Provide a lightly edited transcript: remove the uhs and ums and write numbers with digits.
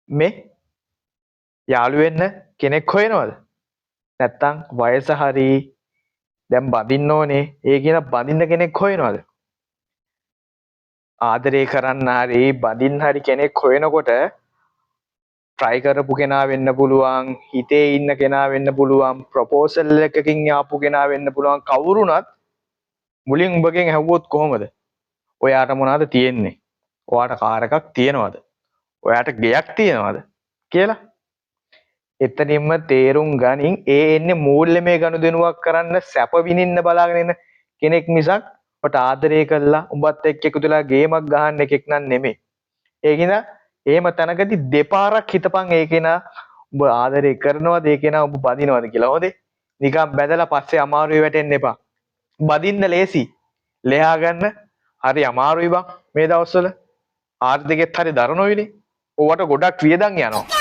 මේ යාළු වෙන්න කෙනෙක් හොයනවද? නැත්තම් වයස හරි දැන් බඳින්න ඕනේ. ඒ කියන බඳින්න කෙනෙක් හොයනවද? ආදරේ කරන්න හරි බඳින්න හරි කෙනෙක් හොයනකොට try කරපු කෙනා වෙන්න පුළුවන්, හිතේ ඉන්න කෙනා වෙන්න පුළුවන්, ප්‍රොපෝසල් එකකින් ආපු කෙනා වෙන්න පුළුවන්. කවුරුණත් මුලින් උඹගෙන් ඇහුවොත් කොහොමද? ඔයාට මොනවද තියෙන්නේ? ඔයාට කාර් එකක් තියෙනවද? ඔයාට ගෙයක් තියෙනවද කියලා එතනින්ම තේරුම් ගනින්. ඒ එන්නේ මූල්‍යමය ගනුදෙනුවක් කරන්න, සැප විඳින්න බලාගෙන ඉන්න කෙනෙක් මිසක් ඔබට ආදරය කළා උඹත් එක්ක එකතු වෙලා ගේමක් ගහන්න එකෙක් නන් නෙමෙයි. ඒකින එහෙම තැනකදී දෙපාරක් හිතපන් ඒ කෙනා උඹ ආදරය කරනවද, ඒ කෙනා උඹ බදිනවද කියලා. හොඳේ නිකන් බැදලා පස්සේ අමාරුවේ වැටෙන්න එපා. බදින්න ලේසි, ලෙහා ගන්න හරි අමාරුයි බං මේ දවස්වල. ආර්ථිකෙත් හරි දරනොයිනේ. ඕවට ගොඩක් වියදම් යනවා.